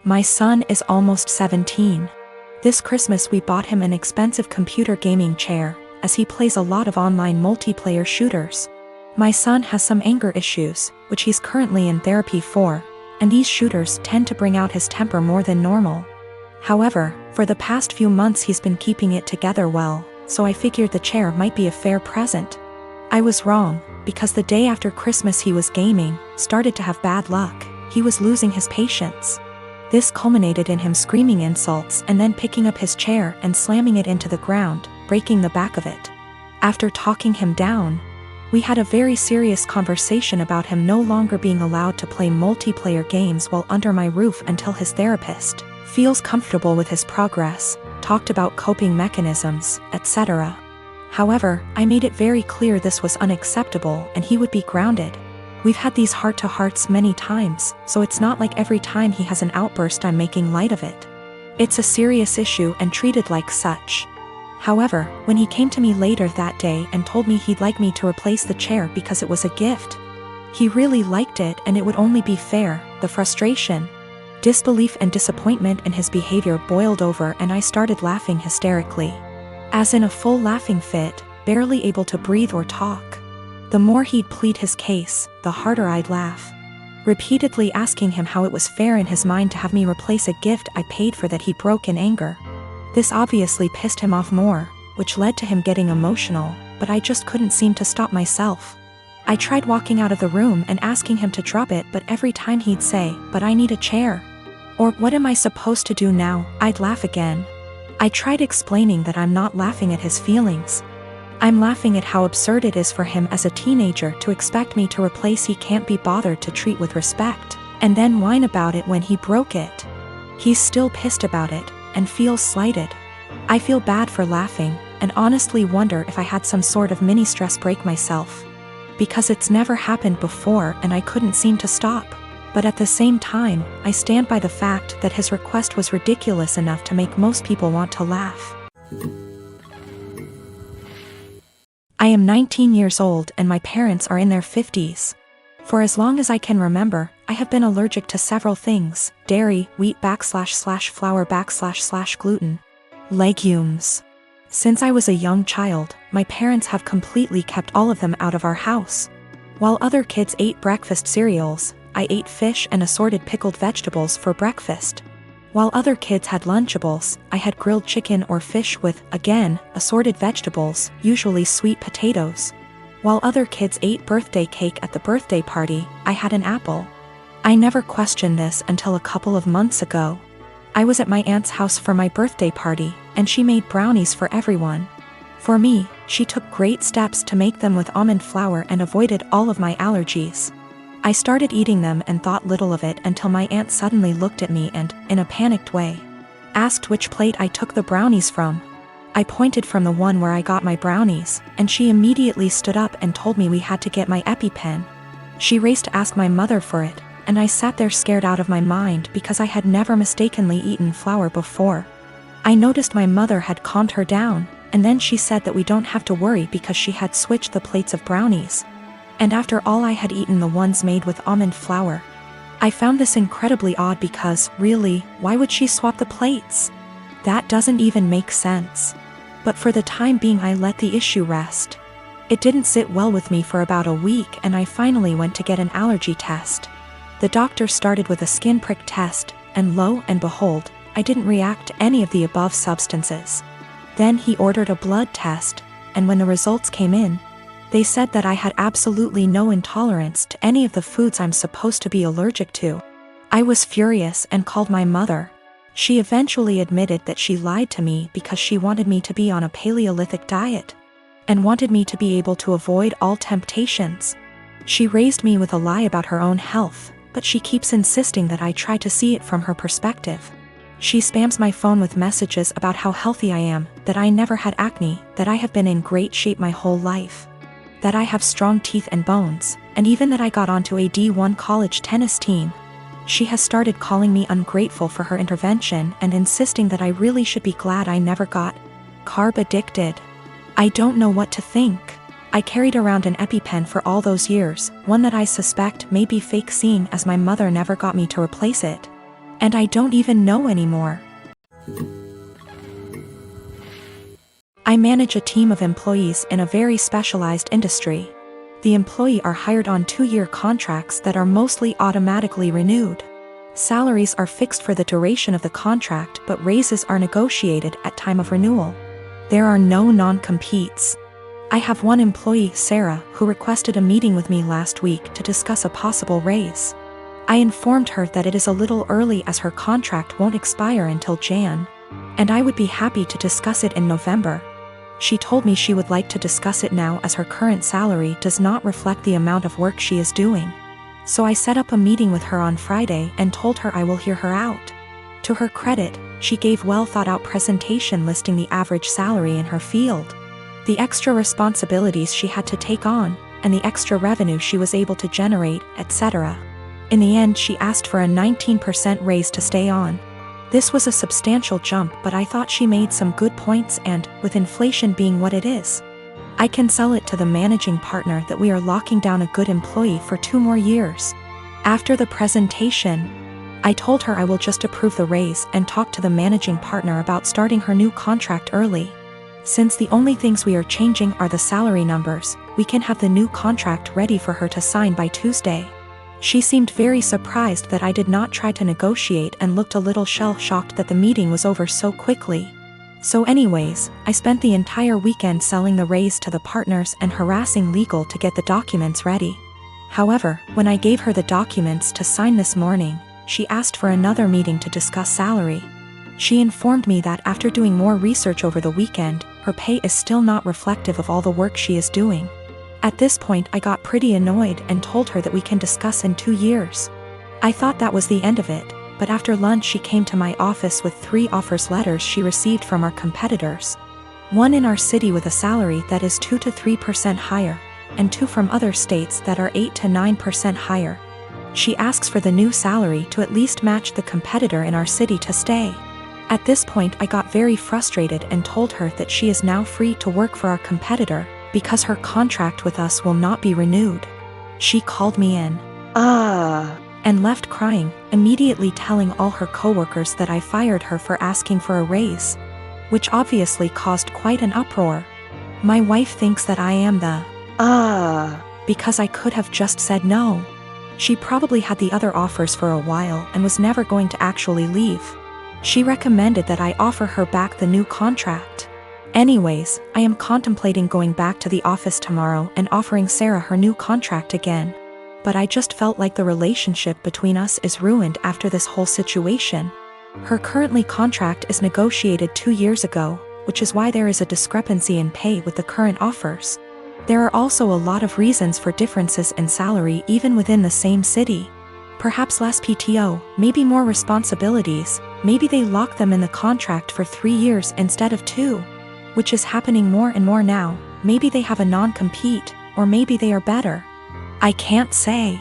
My son is almost 17. This Christmas we bought him an expensive computer gaming chair, as he plays a lot of online multiplayer shooters. My son has some anger issues, which he's currently in therapy for, and these shooters tend to bring out his temper more than normal. However, for the past few months he's been keeping it together well, so I figured the chair might be a fair present. I was wrong, because the day after Christmas he was gaming, started to have bad luck. He was losing his patience. This culminated in him screaming insults and then picking up his chair and slamming it into the ground, breaking the back of it. After talking him down, we had a very serious conversation about him no longer being allowed to play multiplayer games while under my roof until his therapist feels comfortable with his progress, talked about coping mechanisms, etc. However, I made it very clear this was unacceptable and he would be grounded. We've had these heart-to-hearts many times, so it's not like every time he has an outburst I'm making light of it. It's a serious issue and treated like such. However, when he came to me later that day and told me he'd like me to replace the chair because it was a gift, he really liked it and it would only be fair, the frustration, disbelief and disappointment in his behavior boiled over and I started laughing hysterically. As in a full laughing fit, barely able to breathe or talk. The more he'd plead his case, the harder I'd laugh. Repeatedly asking him how it was fair in his mind to have me replace a gift I paid for that he broke in anger. This obviously pissed him off more, which led to him getting emotional, but I just couldn't seem to stop myself. I tried walking out of the room and asking him to drop it, but every time he'd say, "But I need a chair." Or, "What am I supposed to do now?" I'd laugh again. I tried explaining that I'm not laughing at his feelings. I'm laughing at how absurd it is for him as a teenager to expect me to replace he can't be bothered to treat with respect, and then whine about it when he broke it. He's still pissed about it, and feels slighted. I feel bad for laughing, and honestly wonder if I had some sort of mini stress break myself. Because it's never happened before and I couldn't seem to stop. But at the same time, I stand by the fact that his request was ridiculous enough to make most people want to laugh. I am 19 years old and my parents are in their 50s. For as long as I can remember, I have been allergic to several things: dairy, wheat / flour / gluten, legumes. Since I was a young child, my parents have completely kept all of them out of our house. While other kids ate breakfast cereals, I ate fish and assorted pickled vegetables for breakfast. While other kids had Lunchables, I had grilled chicken or fish with, again, assorted vegetables, usually sweet potatoes. While other kids ate birthday cake at the birthday party, I had an apple. I never questioned this until a couple of months ago. I was at my aunt's house for my birthday party, and she made brownies for everyone. For me, she took great steps to make them with almond flour and avoided all of my allergies. I started eating them and thought little of it until my aunt suddenly looked at me and, in a panicked way, asked which plate I took the brownies from. I pointed from the one where I got my brownies, and she immediately stood up and told me we had to get my EpiPen. She raced to ask my mother for it, and I sat there scared out of my mind because I had never mistakenly eaten flour before. I noticed my mother had calmed her down, and then she said that we don't have to worry because she had switched the plates of brownies. And after all I had eaten the ones made with almond flour. I found this incredibly odd because, really, why would she swap the plates? That doesn't even make sense. But for the time being I let the issue rest. It didn't sit well with me for about a week and I finally went to get an allergy test. The doctor started with a skin prick test, and lo and behold, I didn't react to any of the above substances. Then he ordered a blood test, and when the results came in, they said that I had absolutely no intolerance to any of the foods I'm supposed to be allergic to. I was furious and called my mother. She eventually admitted that she lied to me because she wanted me to be on a Paleolithic diet, and wanted me to be able to avoid all temptations. She raised me with a lie about her own health, but she keeps insisting that I try to see it from her perspective. She spams my phone with messages about how healthy I am, that I never had acne, that I have been in great shape my whole life, that I have strong teeth and bones, and even that I got onto a D1 college tennis team. She has started calling me ungrateful for her intervention and insisting that I really should be glad I never got carb addicted. I don't know what to think. I carried around an EpiPen for all those years, one that I suspect may be fake, seeing as my mother never got me to replace it. And I don't even know anymore. I manage a team of employees in a very specialized industry. The employees are hired on 2-year contracts that are mostly automatically renewed. Salaries are fixed for the duration of the contract, but raises are negotiated at time of renewal. There are no non-competes. I have one employee, Sarah, who requested a meeting with me last week to discuss a possible raise. I informed her that it is a little early as her contract won't expire until Jan, and I would be happy to discuss it in November. She told me she would like to discuss it now as her current salary does not reflect the amount of work she is doing. So I set up a meeting with her on Friday and told her I will hear her out. To her credit, she gave well thought out presentation listing the average salary in her field, the extra responsibilities she had to take on, and the extra revenue she was able to generate, etc. In the end, she asked for a 19% raise to stay on. This was a substantial jump, but I thought she made some good points and, with inflation being what it is, I can sell it to the managing partner that we are locking down a good employee for 2 more years. After the presentation, I told her I will just approve the raise and talk to the managing partner about starting her new contract early. Since the only things we are changing are the salary numbers, we can have the new contract ready for her to sign by Tuesday. She seemed very surprised that I did not try to negotiate and looked a little shell-shocked that the meeting was over so quickly. So anyways, I spent the entire weekend selling the raise to the partners and harassing legal to get the documents ready. However, when I gave her the documents to sign this morning, she asked for another meeting to discuss salary. She informed me that after doing more research over the weekend, her pay is still not reflective of all the work she is doing. At this point, I got pretty annoyed and told her that we can discuss in 2 years. I thought that was the end of it, but after lunch she came to my office with 3 offers letters she received from our competitors. One in our city with a salary that is 2 to 3% higher, and 2 from other states that are 8 to 9% higher. She asks for the new salary to at least match the competitor in our city to stay. At this point I got very frustrated and told her that she is now free to work for our competitor, because her contract with us will not be renewed. She called me in and left crying, immediately telling all her coworkers that I fired her for asking for a raise, which obviously caused quite an uproar. My wife thinks that I am the because I could have just said no. She probably had the other offers for a while and was never going to actually leave. She recommended that I offer her back the new contract. Anyways, I am contemplating going back to the office tomorrow and offering Sarah her new contract again. But I just felt like the relationship between us is ruined after this whole situation. Her currently contract is negotiated 2 years ago, which is why there is a discrepancy in pay with the current offers. There are also a lot of reasons for differences in salary even within the same city. Perhaps less PTO, maybe more responsibilities, maybe they lock them in the contract for 3 years instead of 2. Which is happening more and more now. Maybe they have a non-compete, or maybe they are better. I can't say.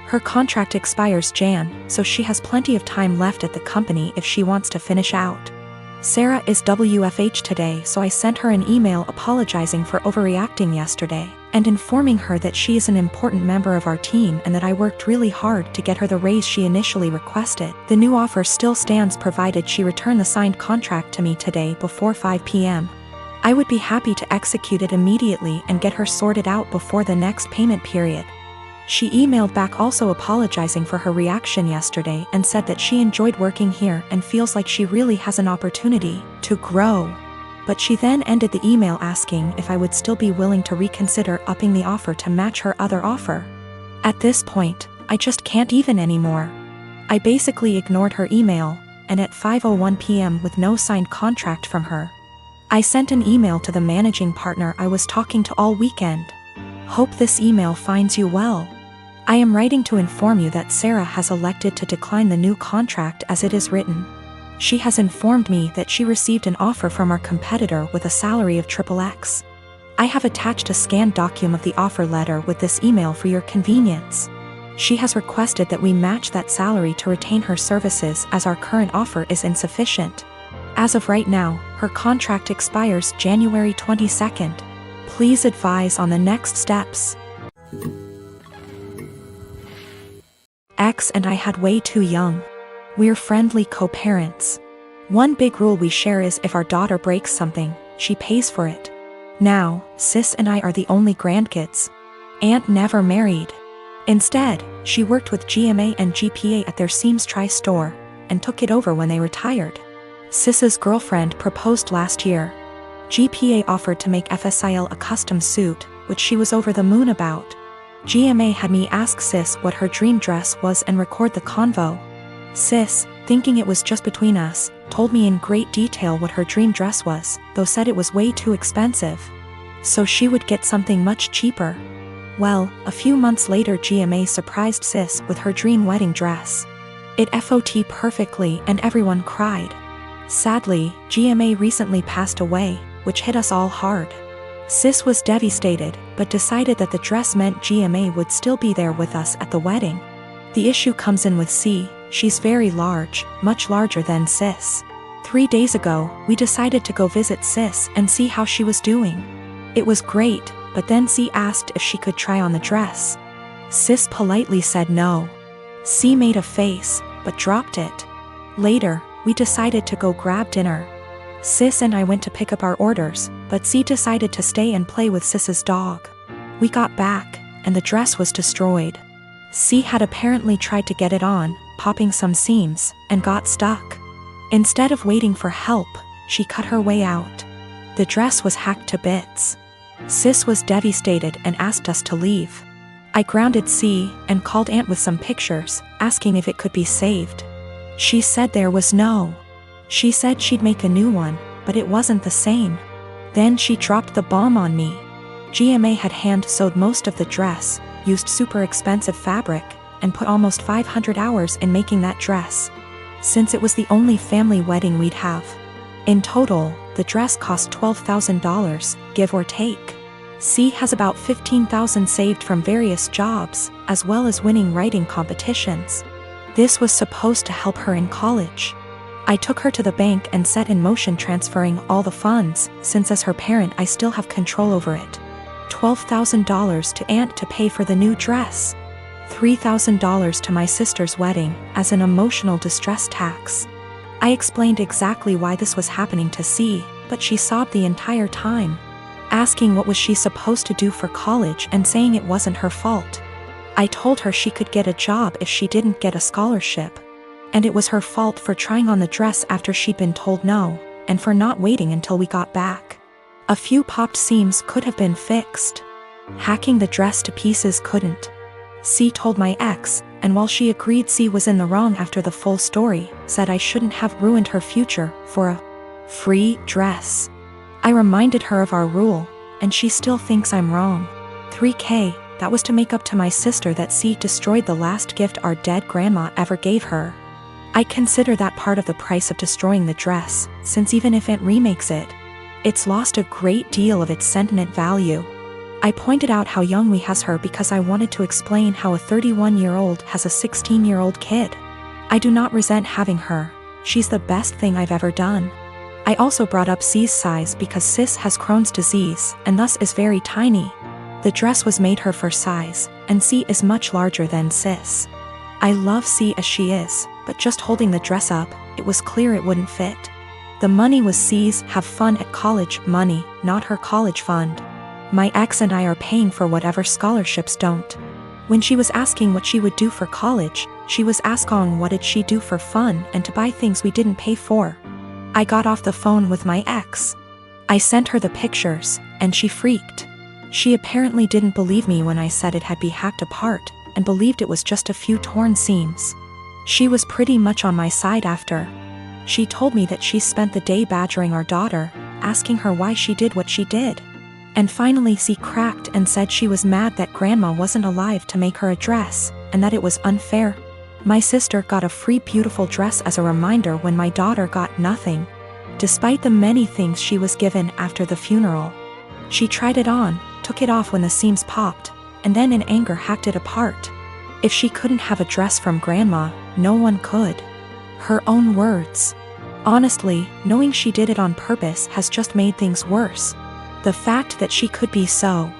Her contract expires Jan, so she has plenty of time left at the company if she wants to finish out. Sarah is WFH today, so I sent her an email apologizing for overreacting yesterday, and informing her that she is an important member of our team and that I worked really hard to get her the raise she initially requested. The new offer still stands provided she return the signed contract to me today before 5 p.m. I would be happy to execute it immediately and get her sorted out before the next payment period. She emailed back also apologizing for her reaction yesterday and said that she enjoyed working here and feels like she really has an opportunity to grow. But she then ended the email asking if I would still be willing to reconsider upping the offer to match her other offer. At this point, I just can't even anymore. I basically ignored her email, and at 5:01 p.m. with no signed contract from her, I sent an email to the managing partner I was talking to all weekend. Hope this email finds you well. I am writing to inform you that Sarah has elected to decline the new contract as it is written. She has informed me that she received an offer from our competitor with a salary of XXX. I have attached a scanned document of the offer letter with this email for your convenience. She has requested that we match that salary to retain her services as our current offer is insufficient. As of right now, her contract expires January 22nd. Please advise on the next steps. X and I had way too young. We're friendly co-parents. One big rule we share is if our daughter breaks something, she pays for it. Now, sis and I are the only grandkids. Aunt never married. Instead, she worked with GMA and GPA at their Seams Tri-store, and took it over when they retired. Sis's girlfriend proposed last year. GPA offered to make FSIL a custom suit, which she was over the moon about. GMA had me ask Sis what her dream dress was and record the convo. Sis, thinking it was just between us, told me in great detail what her dream dress was, though said it was way too expensive. So she would get something much cheaper. Well, a few months later GMA surprised Sis with her dream wedding dress. It FOT perfectly and everyone cried. Sadly, GMA recently passed away, which hit us all hard. Sis was devastated, but decided that the dress meant GMA would still be there with us at the wedding. The issue comes in with C. She's very large, much larger than Sis. 3 days ago, we decided to go visit Sis and see how she was doing. It was great, but then C asked if she could try on the dress. Sis politely said no. C made a face, but dropped it. Later, we decided to go grab dinner. Sis and I went to pick up our orders, but C decided to stay and play with Sis's dog. We got back, and the dress was destroyed. C had apparently tried to get it on, popping some seams, and got stuck. Instead of waiting for help, she cut her way out. The dress was hacked to bits. Sis was devastated and asked us to leave. I grounded C and called Aunt with some pictures, asking if it could be saved. She said there was no. She said she'd make a new one, but it wasn't the same. Then she dropped the bomb on me. GMA had hand-sewed most of the dress, used super expensive fabric, and put almost 500 hours in making that dress. Since it was the only family wedding we'd have. In total, the dress cost $12,000, give or take. C has about $15,000 saved from various jobs, as well as winning writing competitions. This was supposed to help her in college. I took her to the bank and set in motion transferring all the funds, since as her parent I still have control over it. $12,000 to Aunt to pay for the new dress. $3,000 to my sister's wedding, as an emotional distress tax. I explained exactly why this was happening to C, but she sobbed the entire time, asking what was she supposed to do for college and saying it wasn't her fault. I told her she could get a job if she didn't get a scholarship. And it was her fault for trying on the dress after she'd been told no, and for not waiting until we got back. A few popped seams could have been fixed. Hacking the dress to pieces couldn't. C told my ex, and while she agreed C was in the wrong after the full story, said I shouldn't have ruined her future for a free dress. I reminded her of our rule, and she still thinks I'm wrong. $3,000, that was to make up to my sister that C destroyed the last gift our dead grandma ever gave her. I consider that part of the price of destroying the dress, since even if Aunt remakes it, it's lost a great deal of its sentiment value. I pointed out how young we has her because I wanted to explain how a 31-year-old has a 16-year-old kid. I do not resent having her, she's the best thing I've ever done. I also brought up C's size because Sis has Crohn's disease and thus is very tiny. The dress was made her for size, and C is much larger than Sis. I love C as she is, but just holding the dress up, it was clear it wouldn't fit. The money was C's have fun at college money, not her college fund. My ex and I are paying for whatever scholarships don't. When she was asking what she would do for college, she was asking what did she do for fun and to buy things we didn't pay for. I got off the phone with my ex. I sent her the pictures, and she freaked. She apparently didn't believe me when I said it had been hacked apart, and believed it was just a few torn seams. She was pretty much on my side after. She told me that she spent the day badgering our daughter, asking her why she did what she did. And finally C cracked and said she was mad that grandma wasn't alive to make her a dress, and that it was unfair. My sister got a free beautiful dress as a reminder when my daughter got nothing. Despite the many things she was given after the funeral. She tried it on, took it off when the seams popped, and then in anger hacked it apart. If she couldn't have a dress from grandma, no one could. Her own words. Honestly, knowing she did it on purpose has just made things worse. The fact that she could be so